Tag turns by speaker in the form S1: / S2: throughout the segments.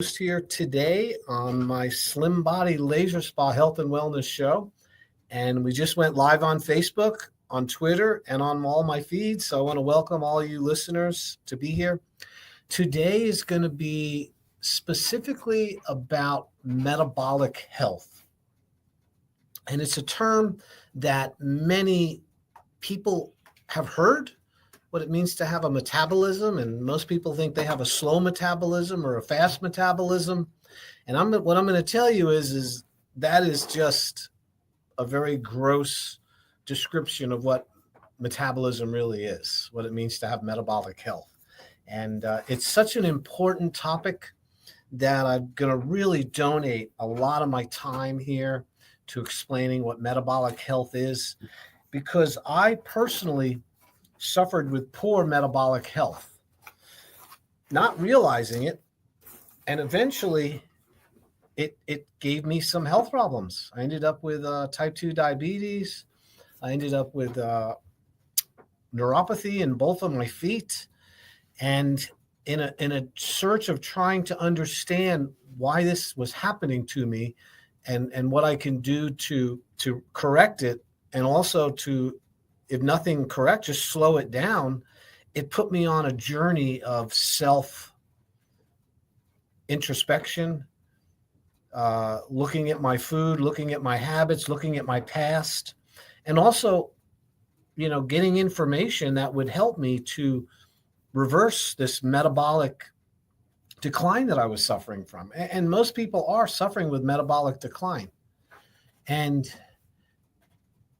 S1: Here today on my Slim Body Laser Spa Health and Wellness Show. And we just went live on Facebook, on Twitter, and on all my feeds. So I want to welcome all you listeners to be here. Today is going to be specifically about metabolic health. And it's a term that many people have heard, what it means to have a metabolism, and most people think they have a slow metabolism or a fast metabolism. And what I'm going to tell you is that is just a very gross description of what metabolism really is, what it means to have metabolic health. And it's such an important topic that I'm going to really donate a lot of my time here to explaining what metabolic health is, because I personally suffered with poor metabolic health, not realizing it. And eventually it gave me some health problems. I ended up with type 2 diabetes. I ended up with neuropathy in both of my feet. And in a search of trying to understand why this was happening to me and what I can do to correct it, and also to, if nothing correct, just slow it down. It put me on a journey of self introspection, looking at my food, looking at my habits, looking at my past, and also, getting information that would help me to reverse this metabolic decline that I was suffering from. And most people are suffering with metabolic decline. And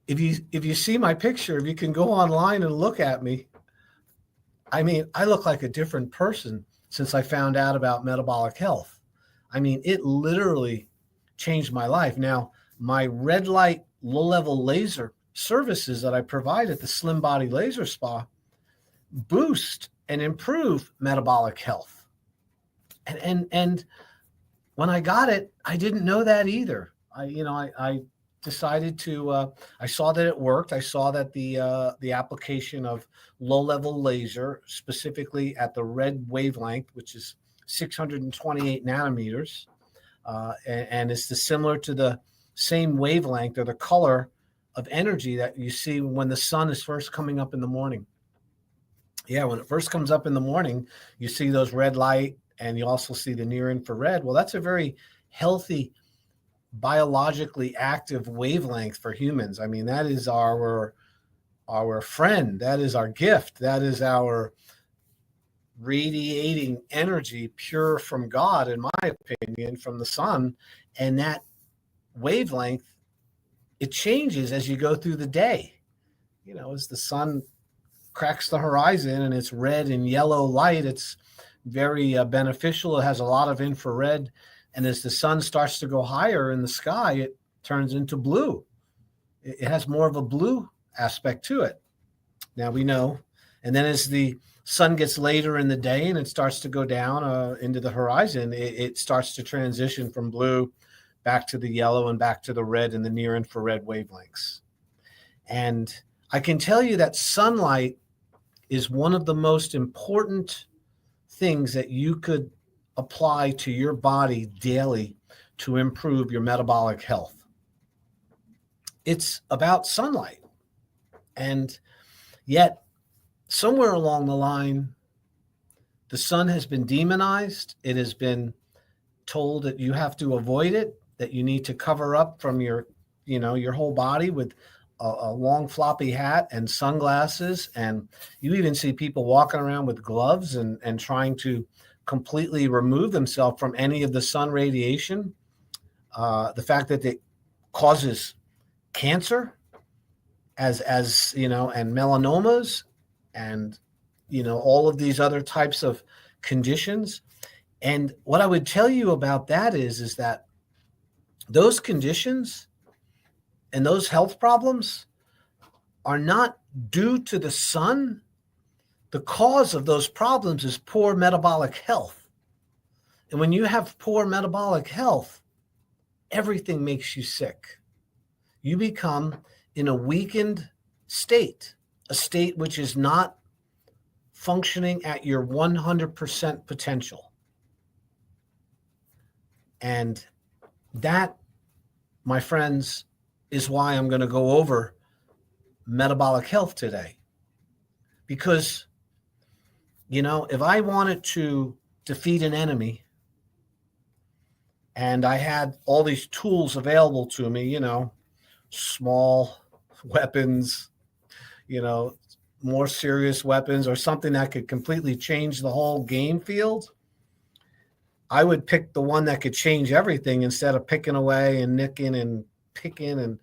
S1: if you see my picture, if you can go online and look at me, I mean, I look like a different person since I found out about metabolic health. I mean, it literally changed my life. Now, my red light, low level laser services that I provide at the Slim Body Laser Spa boost and improve metabolic health. And when I got it, I didn't know that either. I decided to, I saw that it worked. I saw that the application of low-level laser, specifically at the red wavelength, which is 628 nanometers, and it's similar to the same wavelength or the color of energy that you see when the sun is first coming up in the morning. Yeah, when it first comes up in the morning, you see those red light, and you also see the near infrared. Well, that's a very healthy, biologically active wavelength for humans. I mean, that is our friend. That is our gift. That is our radiating energy, pure from God, in my opinion, from the sun. And that wavelength, it changes as you go through the day. As the sun cracks the horizon and it's red and yellow light, it's very beneficial. It has a lot of infrared. And as the sun starts to go higher in the sky, it turns into blue. It has more of a blue aspect to it. Now we know. And then as the sun gets later in the day and it starts to go down into the horizon, it starts to transition from blue back to the yellow and back to the red and the near infrared wavelengths. And I can tell you that sunlight is one of the most important things that you could apply to your body daily to improve your metabolic health. It's about sunlight. And yet, somewhere along the line, the sun has been demonized. It has been told that you have to avoid it, that you need to cover up from your whole body with a long floppy hat and sunglasses. And you even see people walking around with gloves and trying to completely remove themselves from any of the sun radiation. The fact that it causes cancer and melanomas and, all of these other types of conditions. And what I would tell you about that is that those conditions and those health problems are not due to the sun. The cause of those problems is poor metabolic health. And when you have poor metabolic health, everything makes you sick. You become in a weakened state, a state which is not functioning at your 100% potential. And that, my friends, is why I'm going to go over metabolic health today. Because, if I wanted to defeat an enemy and I had all these tools available to me, small weapons, more serious weapons, or something that could completely change the whole game field, I would pick the one that could change everything instead of picking away and nicking and picking and,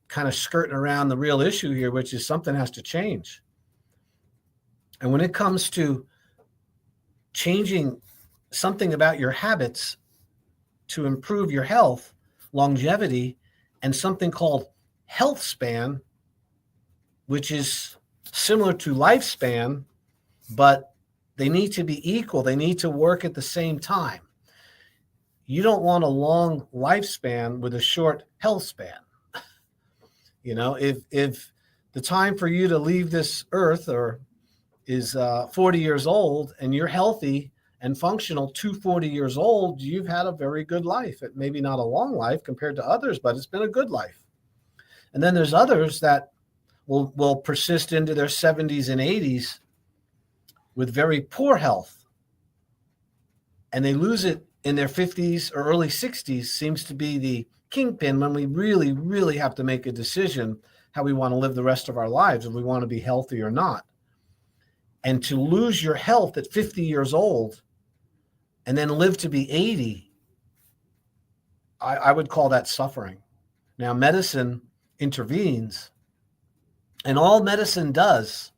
S1: kind of skirting around the real issue here, which is something has to change. And when it comes to changing something about your habits to improve your health, longevity, and something called health span, which is similar to lifespan, but they need to be equal. They need to work at the same time. You don't want a long lifespan with a short health span. If the time for you to leave this earth is 40 years old and you're healthy and functional to 40 years old, you've had a very good life. It maybe not a long life compared to others, but it's been a good life. And then there's others that will persist into their 70s and 80s with very poor health. And they lose it in their 50s or early 60s, seems to be the kingpin when we really, really have to make a decision how we want to live the rest of our lives, if we want to be healthy or not. And to lose your health at 50 years old and then live to be 80, I would call that suffering. Now, medicine intervenes, and all medicine does,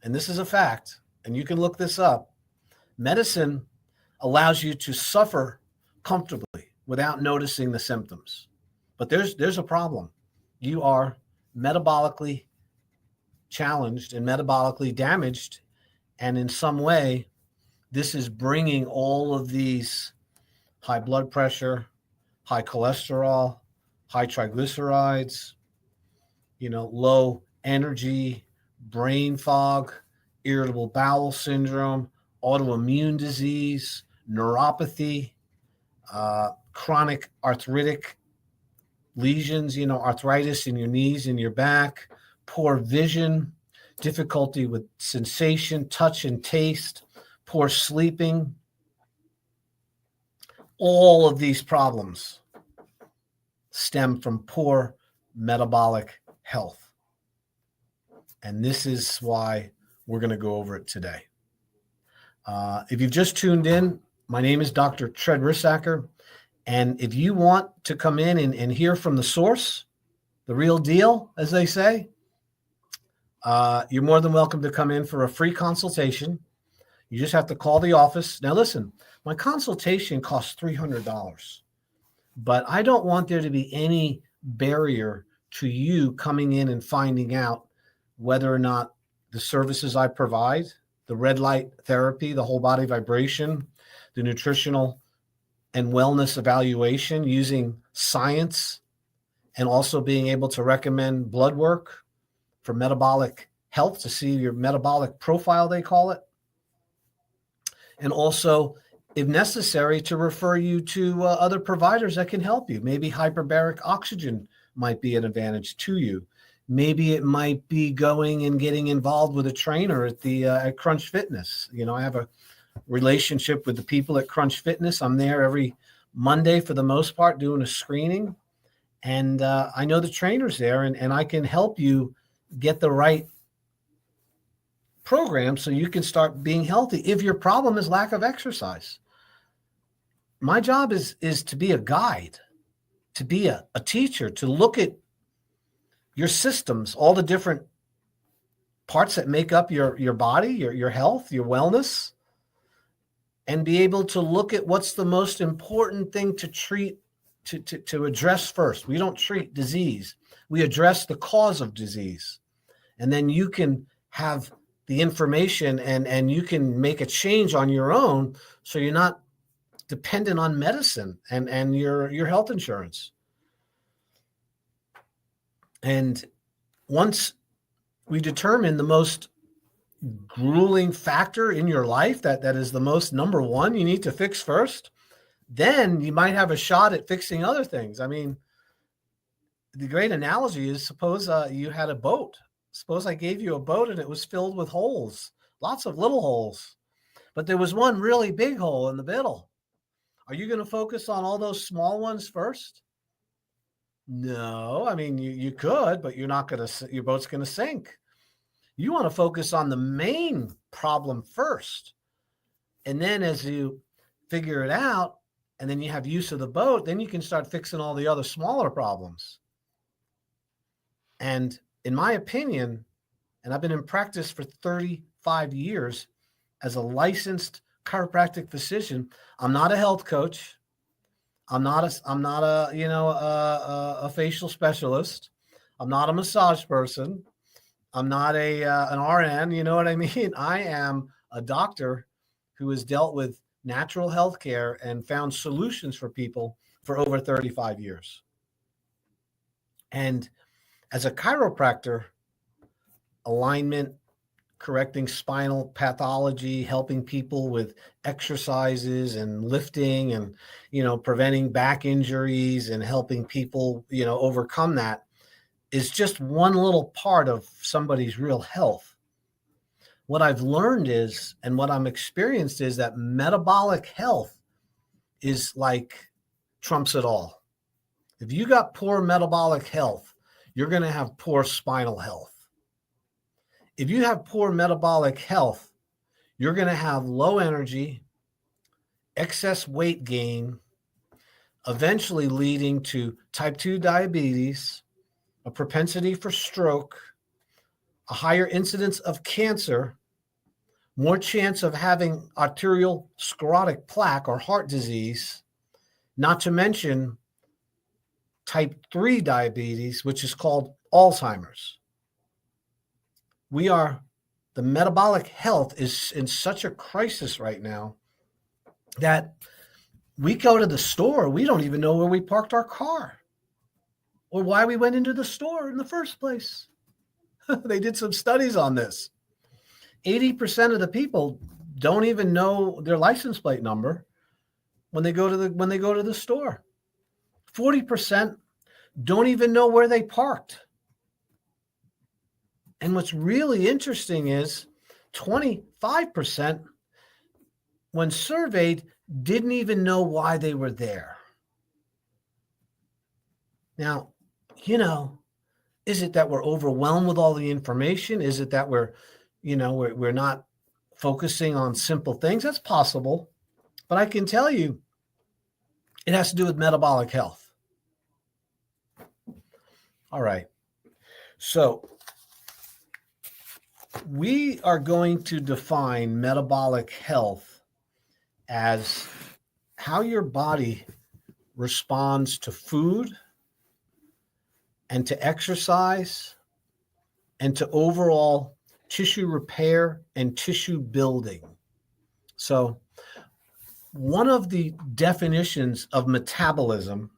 S1: and this is a fact, and you can look this up, medicine allows you to suffer comfortably without noticing the symptoms. But there's a problem. You are metabolically challenged and metabolically damaged, and in some way, this is bringing all of these high blood pressure, high cholesterol, high triglycerides, low energy, brain fog, irritable bowel syndrome, autoimmune disease, neuropathy, chronic arthritic lesions, arthritis in your knees and your back, poor vision, difficulty with sensation, touch, and taste, poor sleeping. All of these problems stem from poor metabolic health. And this is why we're going to go over it today. If you've just tuned in, my name is Dr. Tred. And if you want to come in and hear from the source, the real deal, as they say, you're more than welcome to come in for a free consultation. You just have to call the office. Now, listen, my consultation costs $300, but I don't want there to be any barrier to you coming in and finding out whether or not the services I provide, the red light therapy, the whole body vibration, the nutritional and wellness evaluation using science, and also being able to recommend blood work for metabolic health to see your metabolic profile, they call it. And also, if necessary, to refer you to other providers that can help you. Maybe hyperbaric oxygen might be an advantage to you. Maybe it might be going and getting involved with a trainer at Crunch Fitness. I have a relationship with the people at Crunch Fitness. I'm there every Monday for the most part doing a screening. And I know the trainers there, and I can help you get the right program so you can start being healthy if your problem is lack of exercise. My job is to be a guide, to be a teacher, to look at your systems, all the different parts that make up your body, your health, your wellness, and be able to look at what's the most important thing to treat, to address first. We don't treat disease. We address the cause of disease. And then you can have the information and you can make a change on your own so you're not dependent on medicine and your health insurance. And once we determine the most grueling factor in your life that is the most number one you need to fix first, then you might have a shot at fixing other things. I mean, the great analogy is, suppose you had a boat. Suppose I gave you a boat and it was filled with holes, lots of little holes, but there was one really big hole in the middle. Are you going to focus on all those small ones first? No, I mean, you could, but you're not going to, your boat's going to sink. You want to focus on the main problem first. And then as you figure it out, and then you have use of the boat, then you can start fixing all the other smaller problems. And in my opinion, and I've been in practice for 35 years as a licensed chiropractic physician, I'm not a health coach. I'm not a facial specialist. I'm not a massage person. I'm not an RN. You know what I mean? I am a doctor who has dealt with natural health care and found solutions for people for over 35 years. And as a chiropractor, alignment, correcting spinal pathology, helping people with exercises and lifting and, preventing back injuries and helping people, overcome that is just one little part of somebody's real health. What I've learned is, and what I'm experienced is, that metabolic health is like trumps it all. If you got poor metabolic health, you're going to have poor spinal health. If you have poor metabolic health, you're going to have low energy, excess weight gain, eventually leading to type 2 diabetes, a propensity for stroke, a higher incidence of cancer, more chance of having arterial sclerotic plaque or heart disease, not to mention type 3 diabetes, which is called Alzheimer's. The metabolic health is in such a crisis right now that we go to the store, we don't even know where we parked our car or why we went into the store in the first place. They did some studies on this. 80% of the people don't even know their license plate number when they go to the store. 40% don't even know where they parked. And what's really interesting is 25%, when surveyed, didn't even know why they were there. Now, is it that we're overwhelmed with all the information? Is it that we're not focusing on simple things? That's possible. But I can tell you, it has to do with metabolic health. All right. So we are going to define metabolic health as how your body responds to food and to exercise and to overall tissue repair and tissue building. So one of the definitions of metabolism,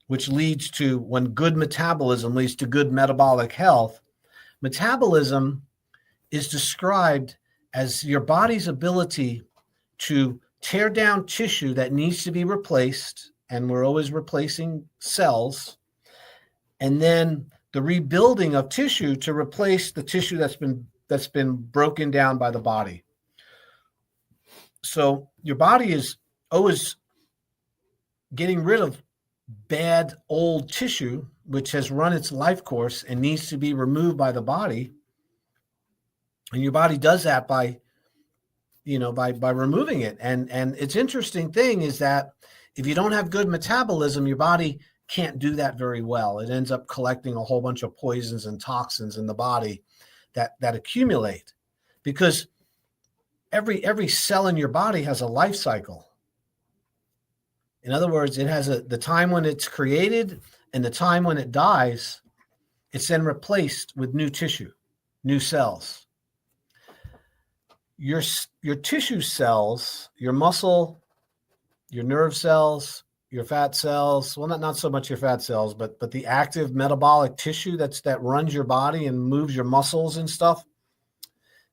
S1: which leads to, when good metabolism leads to good metabolic health, metabolism is described as your body's ability to tear down tissue that needs to be replaced, and we're always replacing cells, and then the rebuilding of tissue to replace the tissue that's been broken down by the body. So your body is always getting rid of bad old tissue, which has run its life course and needs to be removed by the body. And your body does that by removing it. And it's interesting thing is that if you don't have good metabolism, your body can't do that very well. It ends up collecting a whole bunch of poisons and toxins in the body that accumulate, because every cell in your body has a life cycle. In other words, it has the time when it's created and the time when it dies. It's then replaced with new tissue, new cells. Your tissue cells, your muscle, your nerve cells, your fat cells, well, not so much your fat cells, but the active metabolic tissue that runs your body and moves your muscles and stuff.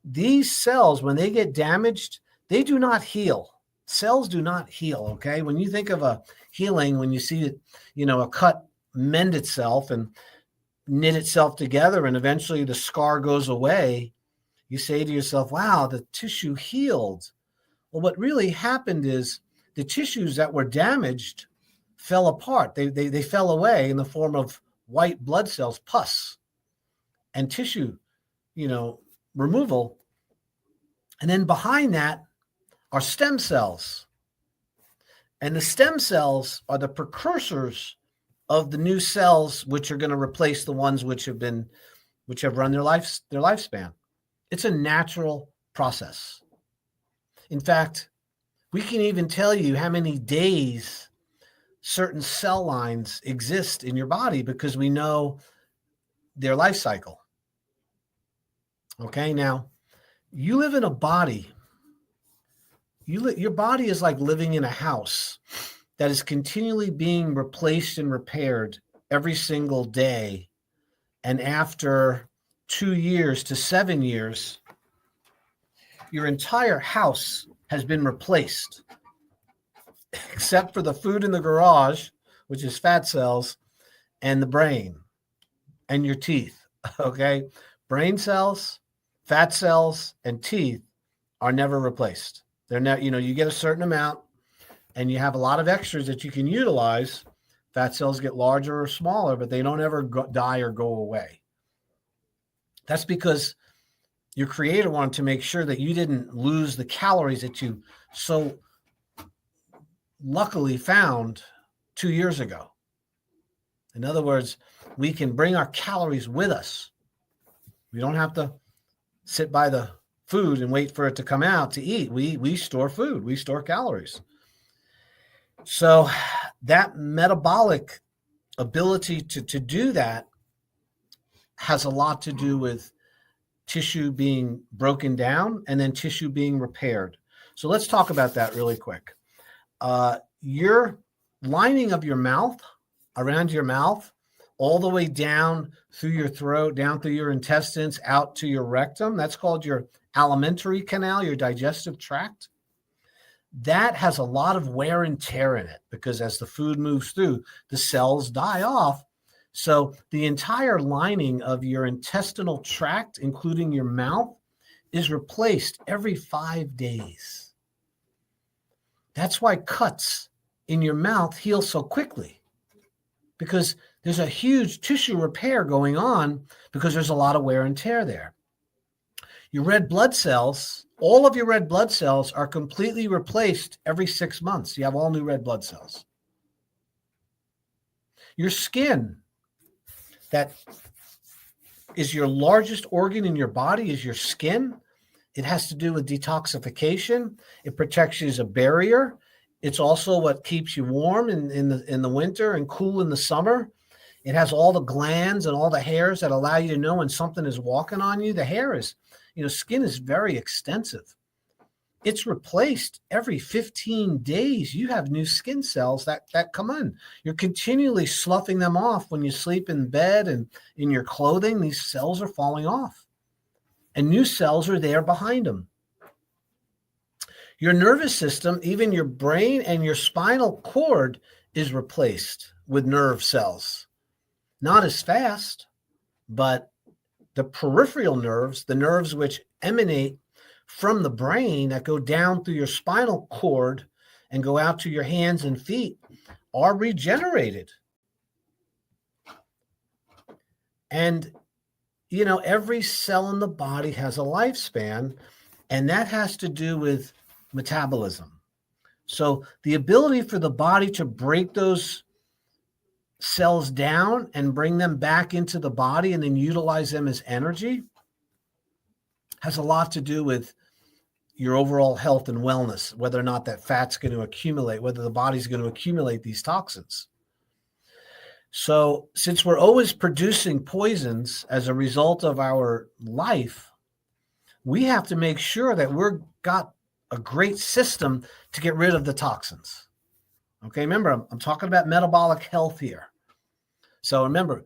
S1: These cells, when they get damaged, they do not heal. Cells do not heal, okay? When you think of a healing, when you see it, a cut mend itself and knit itself together and eventually the scar goes away, you say to yourself, wow, the tissue healed. Well, what really happened is the tissues that were damaged fell apart. They fell away in the form of white blood cells, pus, and tissue, removal. And then behind that are stem cells. And the stem cells are the precursors of the new cells, which are going to replace the ones which have run their lifespan. It's a natural process. In fact, we can even tell you how many days certain cell lines exist in your body because we know their life cycle. Okay, now you live in a body. Your body is like living in a house that is continually being replaced and repaired every single day. And after 2 years to 7 years, your entire house has been replaced, except for the food in the garage, which is fat cells, and the brain and your teeth. Okay? Brain cells, fat cells, and teeth are never replaced. They're not, you get a certain amount and you have a lot of extras that you can utilize. Fat cells get larger or smaller, but they don't ever die or go away. That's because your creator wanted to make sure that you didn't lose the calories that you so luckily found 2 years ago. In other words, we can bring our calories with us. We don't have to sit by the food and wait for it to come out to eat. We store food. We store calories. So that metabolic ability to do that has a lot to do with tissue being broken down and then tissue being repaired. So let's talk about that really quick. Your lining of your mouth, around your mouth, all the way down through your throat, down through your intestines, out to your rectum, that's called your alimentary canal, your digestive tract. That has a lot of wear and tear in it because as the food moves through, the cells die off. So the entire lining of your intestinal tract, including your mouth, is replaced every 5 days. That's why cuts in your mouth heal so quickly, because there's a huge tissue repair going on because there's a lot of wear and tear there. Your red blood cells, all of your red blood cells are completely replaced every 6 months. You have all new red blood cells. Your skin, that is your largest organ in your body, is your skin. It has to do with detoxification. It protects you as a barrier. It's also what keeps you warm in the winter and cool in the summer. It has all the glands and all the hairs that allow you to know when something is walking on you. The hair is, skin is very extensive. It's replaced every 15 days. You have new skin cells that come in. You're continually sloughing them off when you sleep in bed and in your clothing. These cells are falling off, and new cells are there behind them. Your nervous system, even your brain and your spinal cord, is replaced with nerve cells. Not as fast, but the peripheral nerves, the nerves which emanate from the brain that go down through your spinal cord and go out to your hands and feet, are regenerated. And, every cell in the body has a lifespan, and that has to do with metabolism. So the ability for the body to break those cells down and bring them back into the body and then utilize them as energy has a lot to do with your overall health and wellness, whether or not that fat's going to accumulate, whether the body's going to accumulate these toxins. So since we're always producing poisons as a result of our life, we have to make sure that we've got a great system to get rid of the toxins. Okay, remember, I'm talking about metabolic health here. So remember,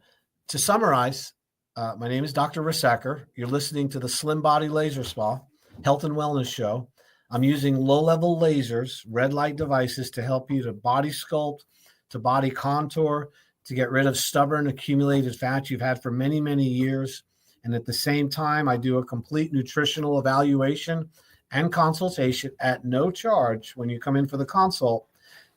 S1: to summarize, my name is Dr. Risacker. You're listening to the Slim Body Laser Spa Health and Wellness Show. I'm using low-level lasers, red light devices to help you to body sculpt, to body contour, to get rid of stubborn accumulated fat you've had for many, many years. And at the same time, I do a complete nutritional evaluation and consultation at no charge when you come in for the consult.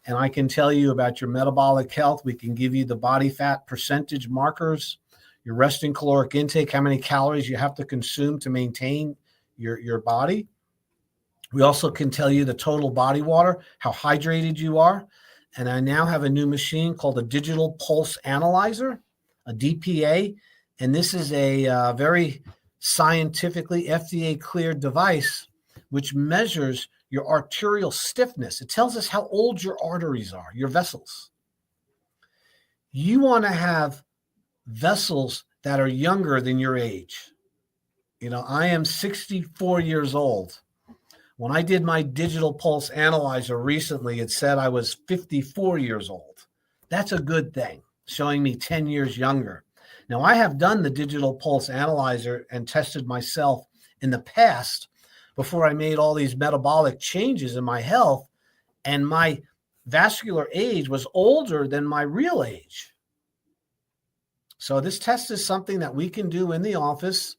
S1: And I can tell you about your metabolic health. We can give you the body fat percentage markers, your resting caloric intake, how many calories you have to consume to maintain your body. We also can tell you the total body water, how hydrated you are. And I now have a new machine called a digital pulse analyzer, a DPA. And this is a very scientifically FDA cleared device, which measures your arterial stiffness. It tells us how old your arteries are, your vessels. You want to have vessels that are younger than your age. You know, I am 64 years old. When I did my digital pulse analyzer recently, it said I was 54 years old. That's a good thing, showing me 10 years younger. Now, I have done the digital pulse analyzer and tested myself in the past before I made all these metabolic changes in my health, and my vascular age was older than my real age. So this test is something that we can do in the office.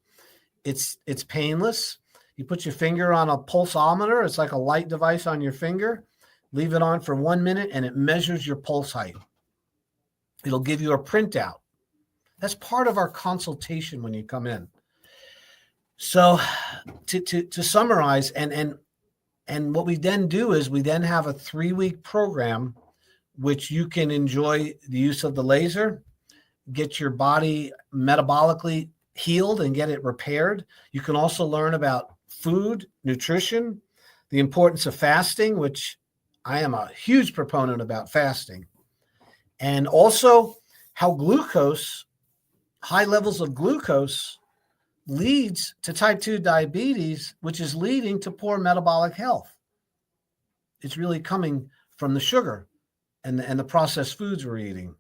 S1: It's painless. You put your finger on a pulsometer. It's like a light device on your finger. Leave it on for 1 minute, and it measures your pulse height. It'll give you a printout. That's part of our consultation when you come in. So to summarize, and what we then do is we then have a 3-week program, which you can enjoy the use of the laser, get your body metabolically healed and get it repaired. You can also learn about food, nutrition, the importance of fasting, which I am a huge proponent about fasting, and also how glucose, high levels of glucose, leads to type 2 diabetes, which is leading to poor metabolic health. It's really coming from the sugar and the processed foods we're eating.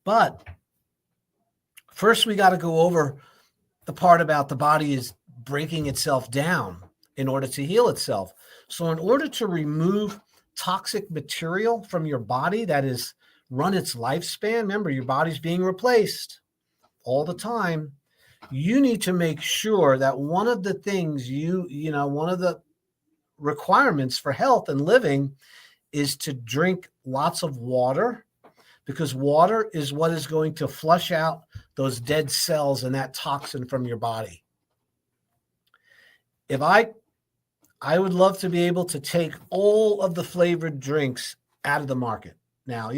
S1: But first, we got to go over the part about the body is breaking itself down in order to heal itself. So in order to remove toxic material from your body that is run its lifespan, remember, your body's being replaced all the time. You need to make sure that one of the things one of the requirements for health and living is to drink lots of water, because water is what is going to flush out those dead cells and that toxin from your body. If I would love to be able to take all of the flavored drinks out of the market. Now,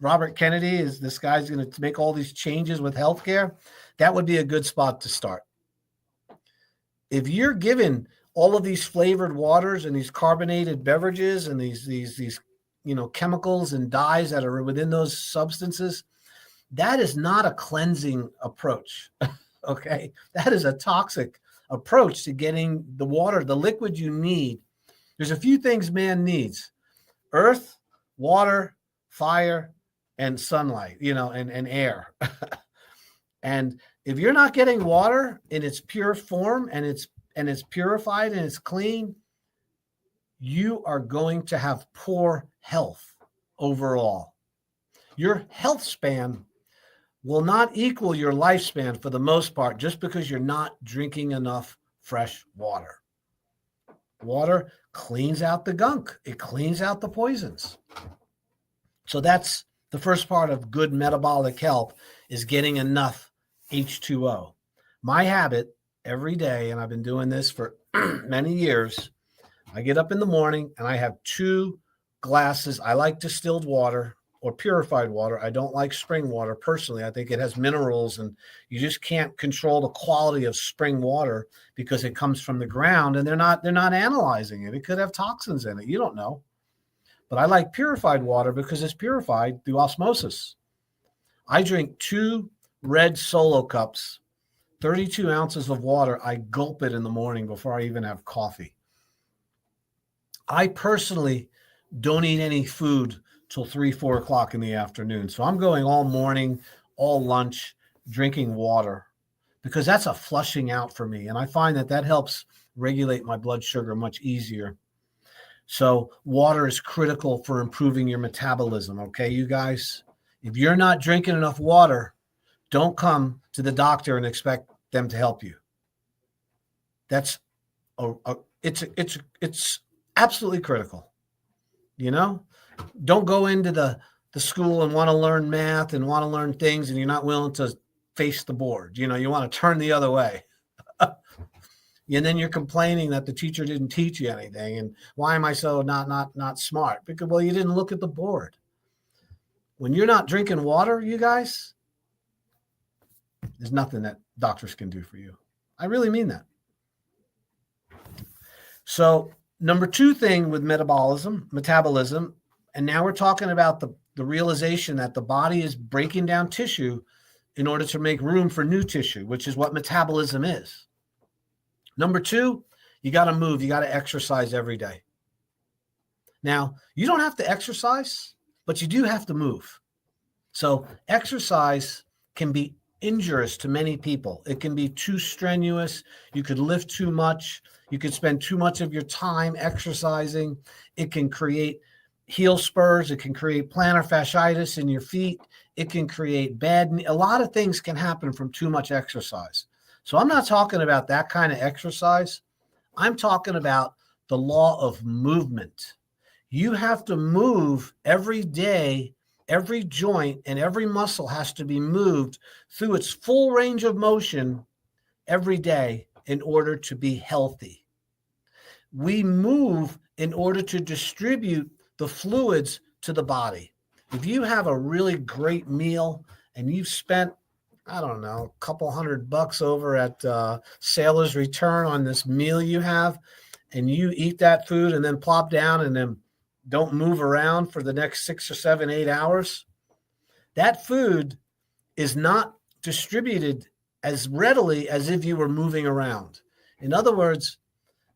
S1: Robert Kennedy is this guy's going to make all these changes with healthcare. That would be a good spot to start. If you're given all of these flavored waters and these carbonated beverages and these chemicals and dyes that are within those substances, that is not a cleansing approach. Okay, that is a toxic approach to getting the water, the liquid you need. There's a few things man needs: earth, water, fire, and sunlight, and air. And if you're not getting water in its pure form and it's purified and it's clean, you are going to have poor health overall. Your health span will not equal your lifespan for the most part, just because you're not drinking enough fresh water. Water cleans out the gunk. It cleans out the poisons. So that's the first part of good metabolic health, is getting enough H2O. My habit every day, and I've been doing this for many years, I get up in the morning and I have 2 glasses. I like distilled water or purified water. I don't like spring water personally. I think it has minerals, and you just can't control the quality of spring water because it comes from the ground and they're not analyzing it. It could have toxins in it. You don't know. But I like purified water because it's purified through osmosis. I drink 2 red Solo cups, 32 ounces of water. I gulp it in the morning before I even have coffee. I personally don't eat any food till 3-4 o'clock in the afternoon. So I'm going all morning, all lunch, drinking water, because that's a flushing out for me. And I find that helps regulate my blood sugar much easier. So water is critical for improving your metabolism. Okay, you guys, if you're not drinking enough water, don't come to the doctor and expect them to help you. That's it's absolutely critical. You know, don't go into the school and want to learn math and want to learn things, and you're not willing to face the board. You know, you want to turn the other way. And then you're complaining that the teacher didn't teach you anything. And why am I so not smart? Because, well, you didn't look at the board. When you're not drinking water, you guys, there's nothing that doctors can do for you. I really mean that. So number 2 thing with metabolism, and now we're talking about the realization that the body is breaking down tissue in order to make room for new tissue, which is what metabolism is. Number 2, you got to move. You got to exercise every day. Now, you don't have to exercise, but you do have to move. So exercise can be injurious to many people. It can be too strenuous. You could lift too much. You could spend too much of your time exercising. It can create heel spurs. It can create plantar fasciitis in your feet. It can create a lot of things can happen from too much exercise. So I'm not talking about that kind of exercise. I'm talking about the law of movement. You have to move every day. Every joint and every muscle has to be moved through its full range of motion every day in order to be healthy. We move in order to distribute the fluids to the body. If you have a really great meal and you've spent, I don't know, a couple $100 over at Sailor's Return on this meal you have, and you eat that food and then plop down and then don't move around for the next 6 or 7, 8 hours, that food is not distributed as readily as if you were moving around. In other words,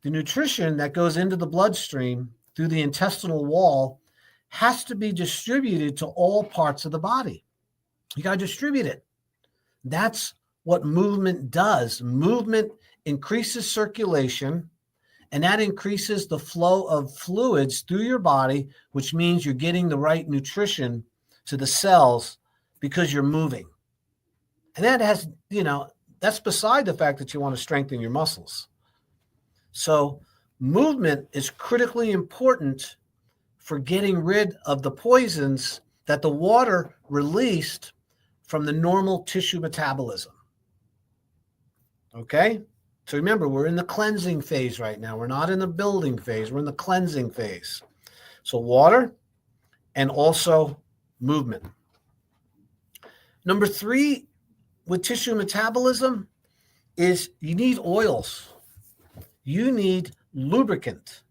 S1: the nutrition that goes into the bloodstream through the intestinal wall has to be distributed to all parts of the body. You got to distribute it. That's what movement does. Movement increases circulation, and that increases the flow of fluids through your body, which means you're getting the right nutrition to the cells because you're moving. And that has, that's beside the fact that you want to strengthen your muscles. So movement is critically important for getting rid of the poisons that the water released from the normal tissue metabolism. Okay? So remember, we're in the cleansing phase right now. We're not in the building phase. We're in the cleansing phase. So water and also movement. Number 3 with tissue metabolism is you need oils. You need lubricant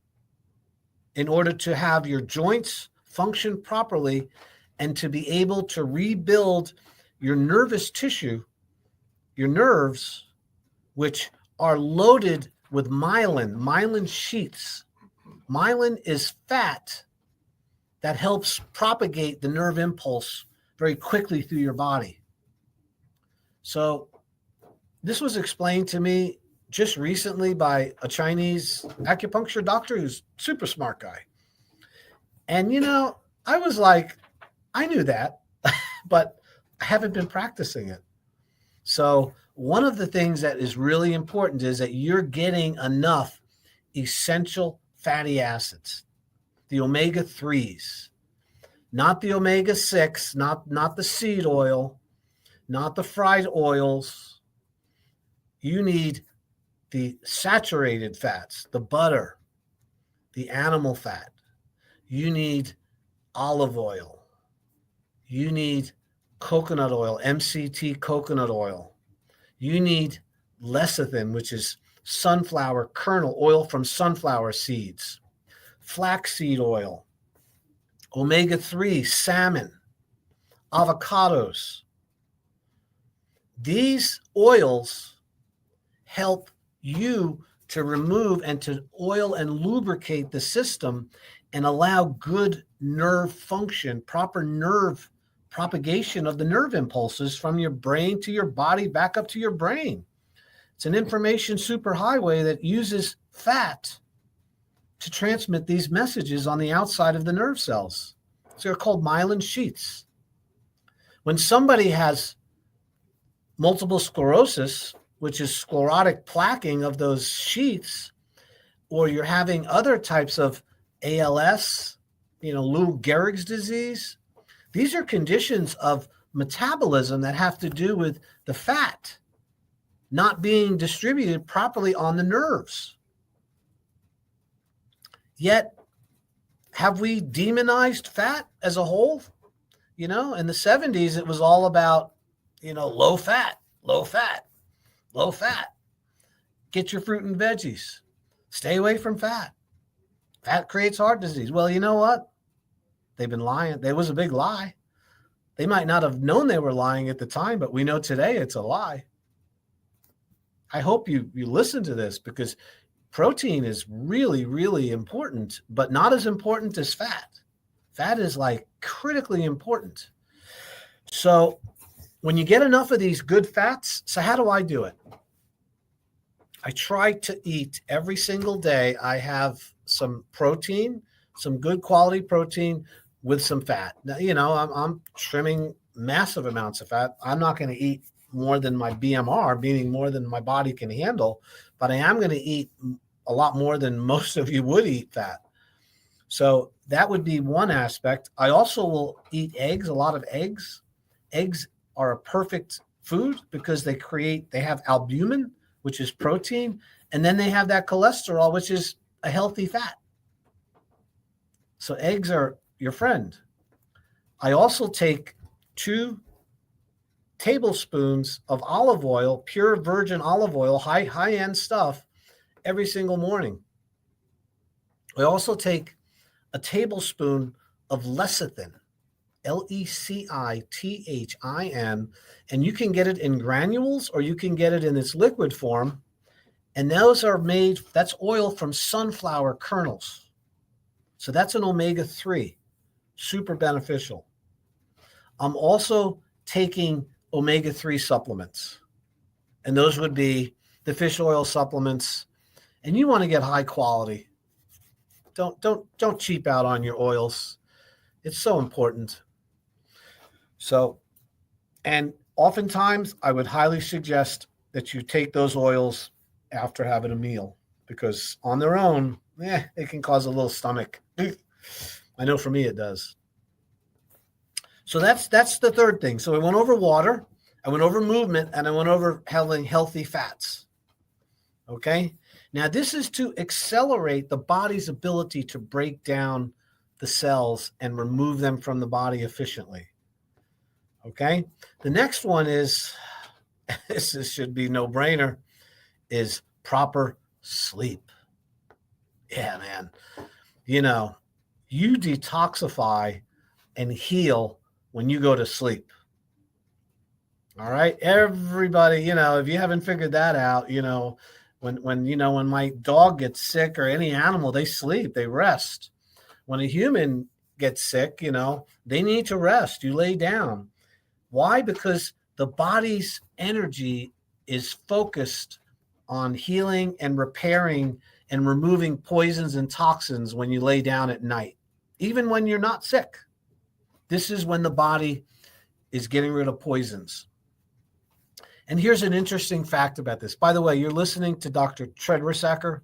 S1: in order to have your joints function properly and to be able to rebuild your nervous tissue, your nerves, which are loaded with myelin sheaths. Myelin is fat that helps propagate the nerve impulse very quickly through your body. So this was explained to me just recently by a Chinese acupuncture doctor who's a super smart guy. And, I was like, I knew that, but I haven't been practicing it. So one of the things that is really important is that you're getting enough essential fatty acids, the omega-3s, not the omega-6, not the seed oil, not the fried oils. You need the saturated fats, the butter, the animal fat. You need olive oil. You need coconut oil, MCT coconut oil. You need lecithin, which is sunflower kernel, oil from sunflower seeds, flaxseed oil, omega-3, salmon, avocados. These oils help you to remove and to oil and lubricate the system and allow good nerve function, proper nerve propagation of the nerve impulses from your brain to your body back up to your brain. It's an information superhighway that uses fat to transmit these messages on the outside of the nerve cells. So they're called myelin sheaths. When somebody has multiple sclerosis, which is sclerotic plaquing of those sheaths, or you're having other types of ALS, Lou Gehrig's disease, these are conditions of metabolism that have to do with the fat not being distributed properly on the nerves. Yet, have we demonized fat as a whole? In the 70s, it was all about, low fat, low fat, low fat. Get your fruit and veggies. Stay away from fat. Fat creates heart disease. Well, you know what? They've been lying. There was a big lie. They might not have known they were lying at the time, but we know today it's a lie. I hope you listen to this, because protein is really, really important, but not as important as fat. Fat is like critically important. So when you get enough of these good fats, so how do I do it? I try to eat every single day. I have some protein, some good quality protein with some fat. Now, I'm trimming massive amounts of fat. I'm not going to eat more than my BMR, meaning more than my body can handle, but I am going to eat a lot more than most of you would eat fat. So that would be one aspect. I also will eat eggs, a lot of eggs. Eggs are a perfect food because they have albumin, which is protein, and then they have that cholesterol, which is a healthy fat. So eggs are your friend. I also take 2 tablespoons of olive oil, pure virgin olive oil, high-end stuff, every single morning. I also take a tablespoon of lecithin, Lecithin, and you can get it in granules or you can get it in its liquid form. And those are that's oil from sunflower kernels. So that's an omega-3, super beneficial. I'm also taking omega-3 supplements, and those would be the fish oil supplements. And you want to get high quality. Don't cheap out on your oils. It's so important. So, and oftentimes I would highly suggest that you take those oils after having a meal, because on their own, it can cause a little stomach. I know for me it does. So that's the third thing. So I went over water, I went over movement, and I went over having healthy fats. Okay? Now, this is to accelerate the body's ability to break down the cells and remove them from the body efficiently. Okay? The next one is, this should be no-brainer, is proper sleep. Yeah, man. You detoxify and heal when you go to sleep. All right? Everybody, if you haven't figured that out, when my dog gets sick, or any animal, they sleep, they rest. When a human gets sick, they need to rest. You lay down. Why? Because the body's energy is focused on healing and repairing and removing poisons and toxins when you lay down at night, even when you're not sick. This is when the body is getting rid of poisons. And here's an interesting fact about this. By the way, you're listening to Dr. Treds.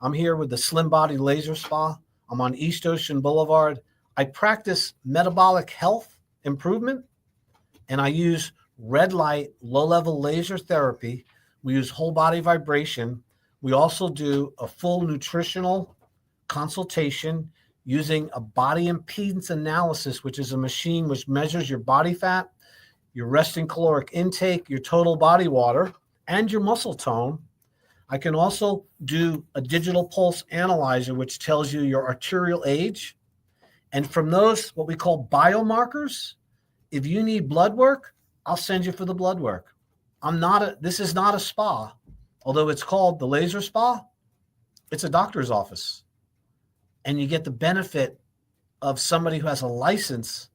S1: I'm here with the Slim Body Laser Spa. I'm on East Ocean Boulevard. I practice metabolic health improvement, and I use red light, low-level laser therapy. We use whole body vibration. We also do a full nutritional consultation using a body impedance analysis, which is a machine which measures your body fat, your resting caloric intake, your total body water, and your muscle tone. I can also do a digital pulse analyzer, which tells you your arterial age. And from those, what we call biomarkers, if you need blood work, I'll send you for the blood work. This is not a spa, although it's called the laser spa. It's a doctor's office. And you get the benefit of somebody who has a license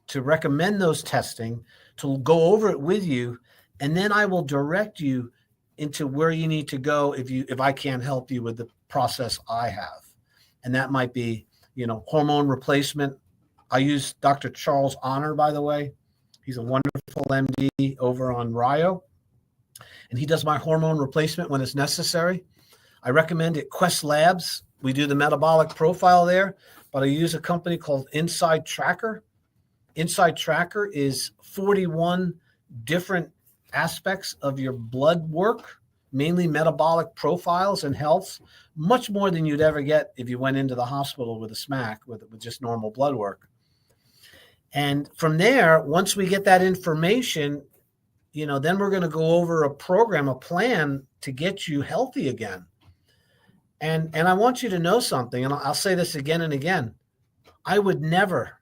S1: to recommend those testing, to go over it with you, and then I will direct you into where you need to go if I can't help you with the process I have. And that might be, hormone replacement. I use Dr. Charles Honor, by the way. He's a wonderful MD over on Rio, and he does my hormone replacement when it's necessary. I recommend it. Quest Labs. We do the metabolic profile there, but I use a company called Inside Tracker. Inside Tracker is 41 different aspects of your blood work, mainly metabolic profiles and health, much more than you'd ever get if you went into the hospital with a SMAC, with just normal blood work. And from there, once we get that information, then we're going to go over a program, a plan to get you healthy again. And I want you to know something, and I'll say this again and again. I would never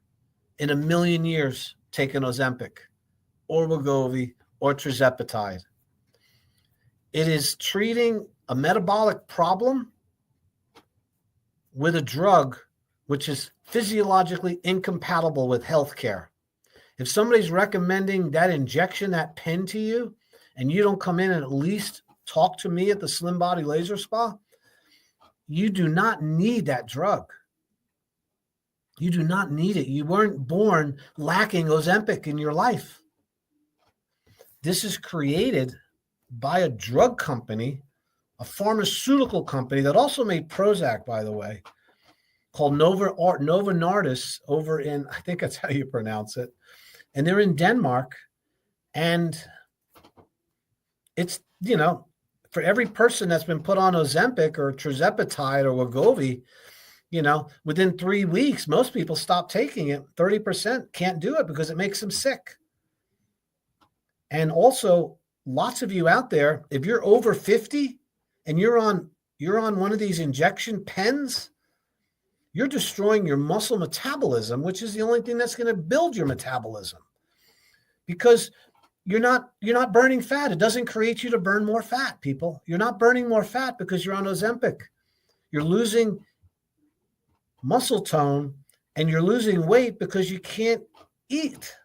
S1: in a million years take an Ozempic or Wegovy or tirzepatide. It is treating a metabolic problem with a drug which is physiologically incompatible with healthcare. If somebody's recommending that injection, that pen to you, and you don't come in and at least talk to me at the Slim Body Laser Spa, you do not need that drug. You do not need it. You weren't born lacking Ozempic in your life. This is created by a drug company, a pharmaceutical company that also made Prozac, by the way, called Novo Nordisk over in, I think that's how you pronounce it. And they're in Denmark. And it's, for every person that's been put on Ozempic or tirzepatide or Wegovy, within 3 weeks, most people stop taking it. 30% can't do it because it makes them sick. And also, lots of you out there, if you're over 50 and you're on one of these injection pens, you're destroying your muscle metabolism, which is the only thing that's going to build your metabolism, because you're not burning fat. It doesn't create you to burn more fat, people. You're not burning more fat because you're on Ozempic. You're losing muscle tone and you're losing weight because you can't eat.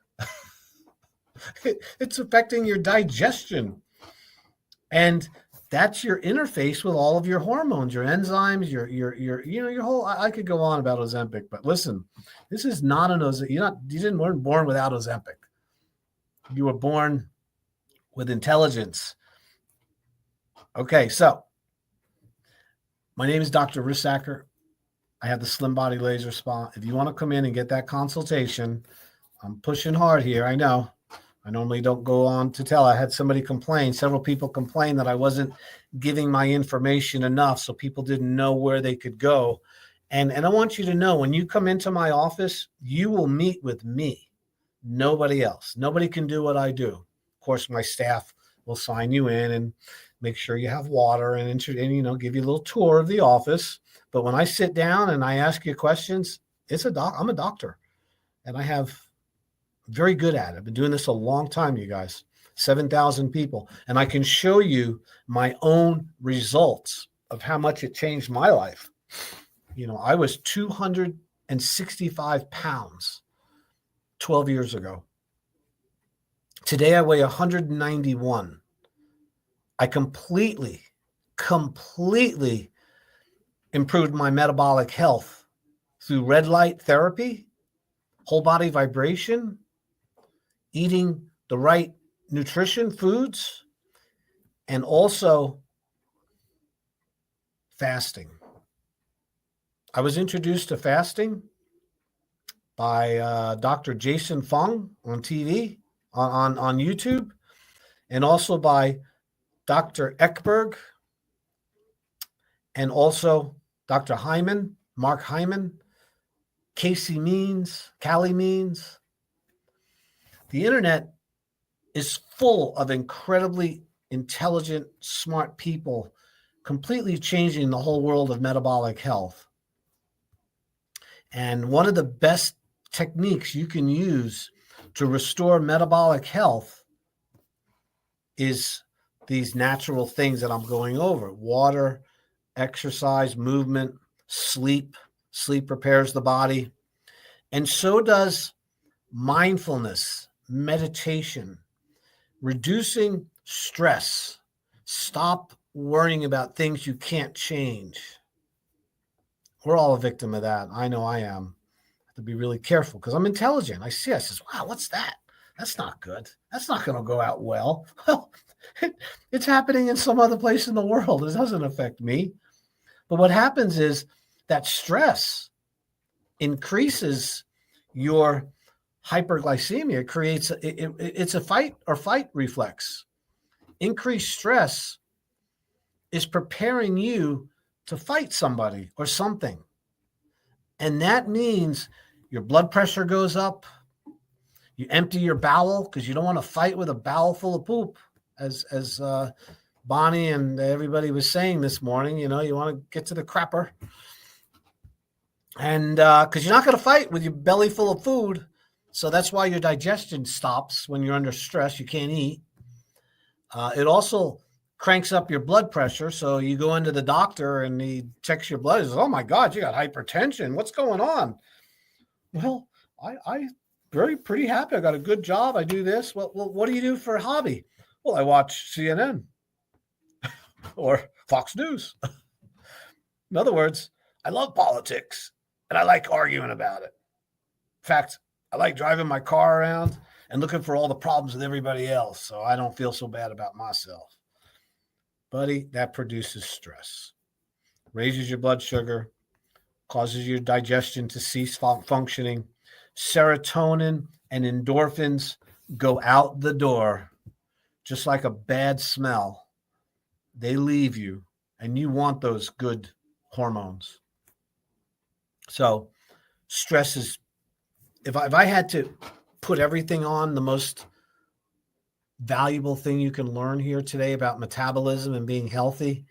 S1: It's affecting your digestion. And that's your interface with all of your hormones, your enzymes, your whole, I could go on about Ozempic, but listen, this is not an Ozempic. You weren't born without Ozempic. You were born with intelligence. Okay, so my name is Dr. Rissacker. I have the Slim Body Laser Spa. If you want to come in and get that consultation, I'm pushing hard here. I know. I normally don't go on to tell. I had several people complain that I wasn't giving my information enough, so people didn't know where they could go. And I want you to know, when you come into my office, you will meet with me. Nobody else. Nobody can do what I do. Of course, my staff will sign you in and make sure you have water and give you a little tour of the office. But when I sit down and I ask you questions, I'm a doctor, and I have very good at it. I've been doing this a long time, you guys, 7,000 people. And I can show you my own results of how much it changed my life. I was 265 pounds 12 years ago. Today I weigh 191. I completely improved my metabolic health through red light therapy, whole body vibration, eating the right nutrition foods, and also fasting. I was introduced to fasting by Dr. Jason Fung on TV, on YouTube, and also by Dr. Ekberg, and also Dr. Hyman, Mark Hyman, Callie Means. The internet is full of incredibly intelligent, smart people, completely changing the whole world of metabolic health. And one of the best techniques you can use to restore metabolic health is these natural things that I'm going over: water, exercise, movement, sleep. Sleep repairs the body. And so does mindfulness, meditation, reducing stress, Stop worrying about things you can't change. We're all a victim of that. I know I am. I have to be really careful because I'm intelligent. I says, wow, what's that? That's not good. That's not going to go out well. Well, it's happening in some other place in the world. It doesn't affect me. But what happens is that stress increases your hyperglycemia. It's a fight or flight reflex. Increased stress is preparing you to fight somebody or something. And that means your blood pressure goes up. You empty your bowel because you don't want to fight with a bowel full of poop, as Bonnie and everybody was saying this morning. You want to get to the crapper. And because you're not going to fight with your belly full of food. So that's why your digestion stops when you're under stress. You can't eat. It also cranks up your blood pressure. So you go into the doctor and he checks your blood. He says, oh my God, you got hypertension. What's going on? Well, I pretty happy. I got a good job. I do this. Well, what do you do for a hobby? Well, I watch CNN or Fox News. In other words, I love politics and I like arguing about it. In fact, I like driving my car around and looking for all the problems with everybody else so I don't feel so bad about myself. Buddy, that produces stress, raises your blood sugar, causes your digestion to cease functioning. Serotonin and endorphins go out the door, just like a bad smell. They leave you, and you want those good hormones. So stress is, if I had to put everything on, the most valuable thing you can learn here today about metabolism and being healthy,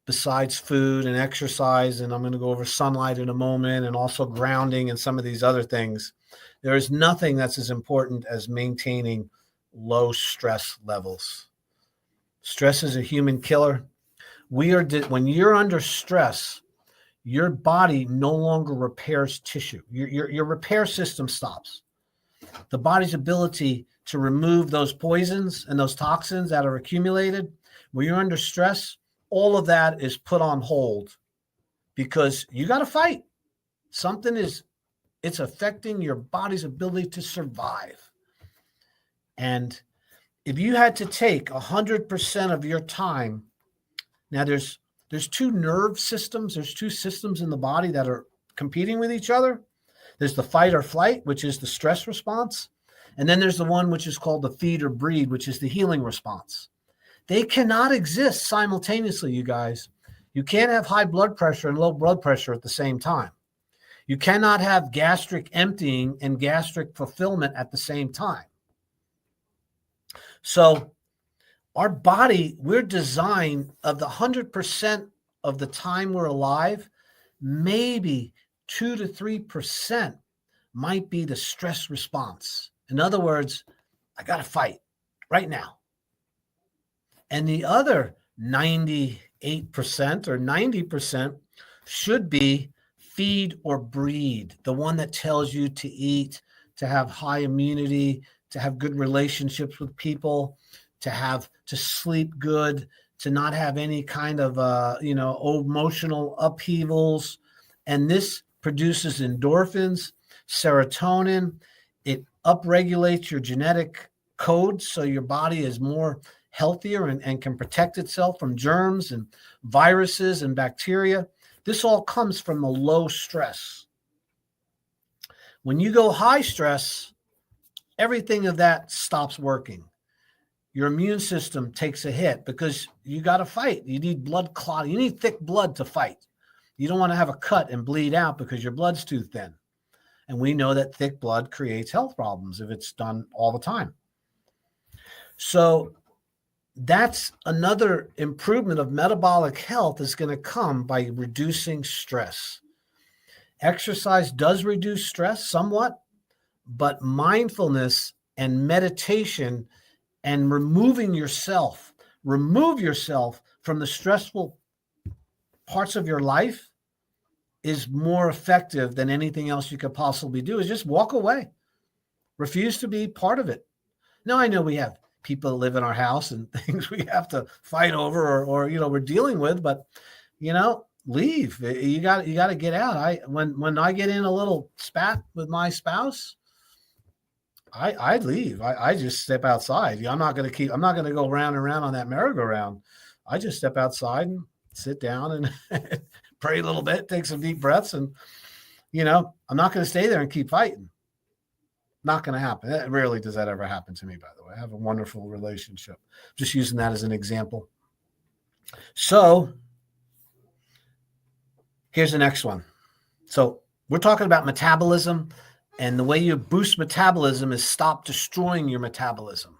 S1: besides food and exercise, and I'm going to go over sunlight in a moment, and also grounding and some of these other things, there is nothing that's as important as maintaining low stress levels. Stress is a human killer. When you're under stress, your body no longer repairs tissue. Your repair system stops. The body's ability to remove those poisons and those toxins that are accumulated, when you're under stress, all of that is put on hold because you got to fight. It's affecting your body's ability to survive. And if you had to take 100% of your time, now there's two nerve systems. There's two systems in the body that are competing with each other. There's the fight or flight, which is the stress response. And then there's the one which is called the feed or breed, which is the healing response. They cannot exist simultaneously, you guys. You can't have high blood pressure and low blood pressure at the same time. You cannot have gastric emptying and gastric fulfillment at the same time. So our body, we're designed, of the 100% of the time we're alive, maybe 2 to 3% might be the stress response. In other words, I got to fight right now. And the other 98% or 90% should be feed or breed, the one that tells you to eat, to have high immunity, to have good relationships with people, to sleep good, to not have any kind of emotional upheavals. And this produces endorphins, serotonin. It upregulates your genetic code so your body is more healthier and can protect itself from germs and viruses and bacteria. This all comes from the low stress. When you go high stress, everything of that stops working. Your immune system takes a hit because you got to fight. You need blood clot. You need thick blood to fight. You don't want to have a cut and bleed out because your blood's too thin. And we know that thick blood creates health problems if it's done all the time. So that's another improvement of metabolic health is going to come by reducing stress. Exercise does reduce stress somewhat, but mindfulness and meditation and remove yourself from the stressful parts of your life is more effective than anything else you could possibly do. Is just walk away. Refuse to be part of it. Now, I know we have people that live in our house and things we have to fight over or we're dealing with, but leave. You got to get out. When I get in a little spat with my spouse, I leave. I just step outside. I'm not going to go round and round on that merry-go-round. I just step outside and sit down and pray a little bit, take some deep breaths. And, I'm not going to stay there and keep fighting. Not going to happen. Rarely does that ever happen to me, by the way. I have a wonderful relationship. Just using that as an example. So here's the next one. So we're talking about metabolism, and the way you boost metabolism is stop destroying your metabolism.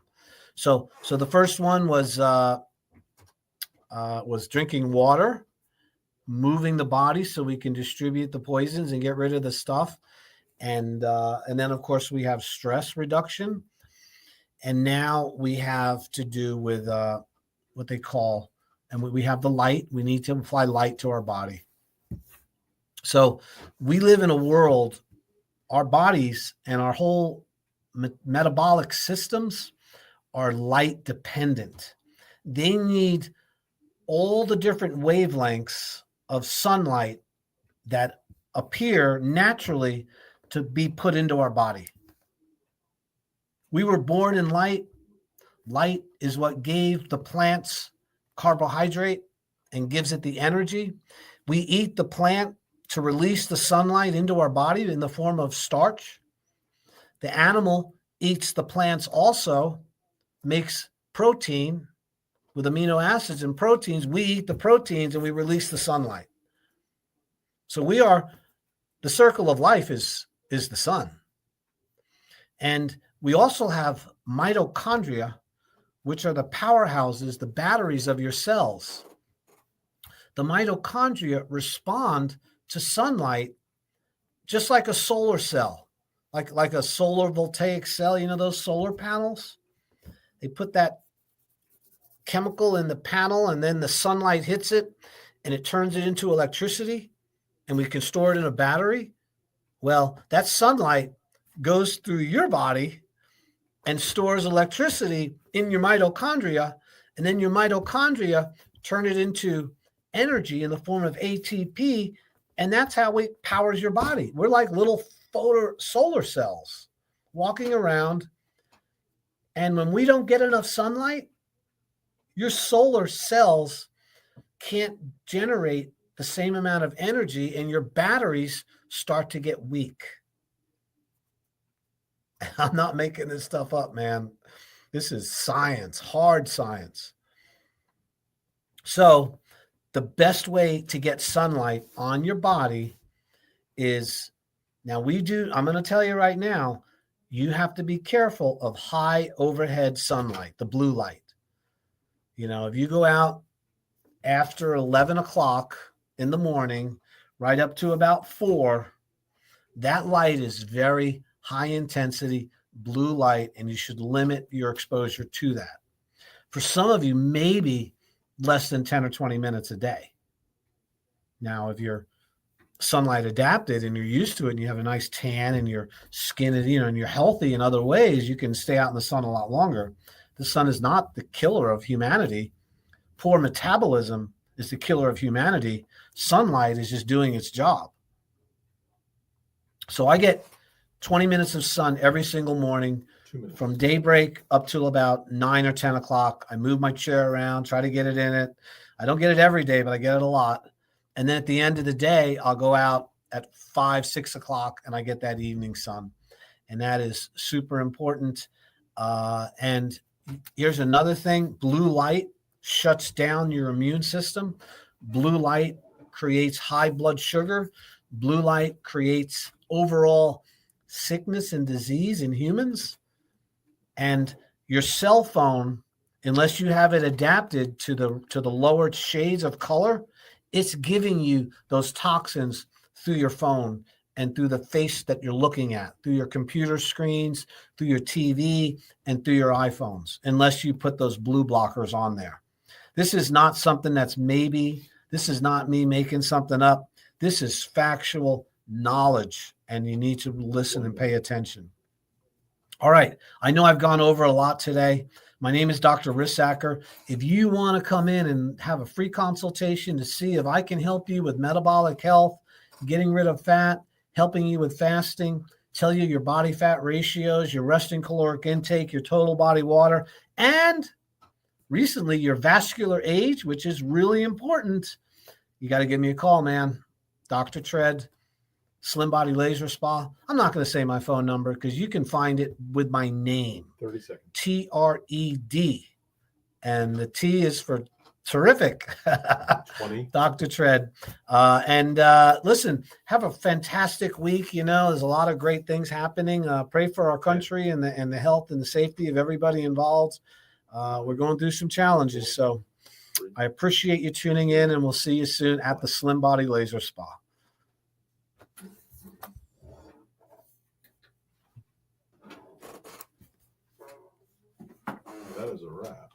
S1: So the first one was drinking water, moving the body so we can distribute the poisons and get rid of the stuff. And then, of course, we have stress reduction. And now we have to do with what they call, and we have the light. We need to apply light to our body. So we live in a world, our bodies and our whole metabolic systems are light dependent. They need all the different wavelengths of sunlight that appear naturally to be put into our body. We were born in light. Light is what gave the plants carbohydrate and gives it the energy. We eat the plant to release the sunlight into our body in the form of starch. The animal eats the plants also, makes protein with amino acids and proteins. We eat the proteins and we release the sunlight. So the circle of life is the sun. And we also have mitochondria, which are the powerhouses, the batteries of your cells. The mitochondria respond to sunlight just like a solar cell, like a solar voltaic cell, those solar panels. They put that chemical in the panel and then the sunlight hits it and it turns it into electricity and we can store it in a battery. Well, that sunlight goes through your body and stores electricity in your mitochondria, and then your mitochondria turn it into energy in the form of ATP, and that's how it powers your body. We're like little solar cells walking around, and when we don't get enough sunlight, your solar cells can't generate the same amount of energy, and your batteries start to get weak. I'm not making this stuff up, man. This is science, hard science. So the best way to get sunlight on your body is, I'm going to tell you right now, you have to be careful of high overhead sunlight, the blue light. If you go out after 11 o'clock in the morning, right up to about 4, that light is very high intensity blue light, and you should limit your exposure to that. For some of you, maybe less than 10 or 20 minutes a day. Now, if you're sunlight adapted and you're used to it and you have a nice tan and your skin is, and you're healthy in other ways, you can stay out in the sun a lot longer. The sun is not the killer of humanity. Poor metabolism is the killer of humanity. Sunlight is just doing its job. So I get 20 minutes of sun every single morning from daybreak up till about 9 or 10 o'clock. I move my chair around, try to get it in it. I don't get it every day, but I get it a lot. And then at the end of the day, I'll go out at 5, 6 o'clock and I get that evening sun. And that is super important. And here's another thing. Blue light shuts down your immune system. Blue light creates high blood sugar. Blue light creates overall sickness and disease in humans. And your cell phone, unless you have it adapted to the lower shades of color, it's giving you those toxins through your phone and through the face that you're looking at, through your computer screens, through your TV, and through your iPhones, unless you put those blue blockers on there. This is not something this is not me making something up. This is factual knowledge, and you need to listen and pay attention. All right. I know I've gone over a lot today, My name is Dr. Rissacker. If you want to come in and have a free consultation to see if I can help you with metabolic health, getting rid of fat, helping you with fasting, tell you your body fat ratios, your resting caloric intake, your total body water, and recently your vascular age, which is really important, you got to give me a call, man. Dr. Tred, Slim Body Laser Spa. I'm not going to say my phone number because you can find it with my name.
S2: 30 seconds.
S1: Tred. And the T is for terrific.
S2: 20.
S1: Dr. Tred. Listen, have a fantastic week. You know, there's a lot of great things happening. Pray for our country and the health and the safety of everybody involved. We're going through some challenges. So I appreciate you tuning in, and we'll see you soon at the Slim Body Laser Spa.
S2: That is a wrap.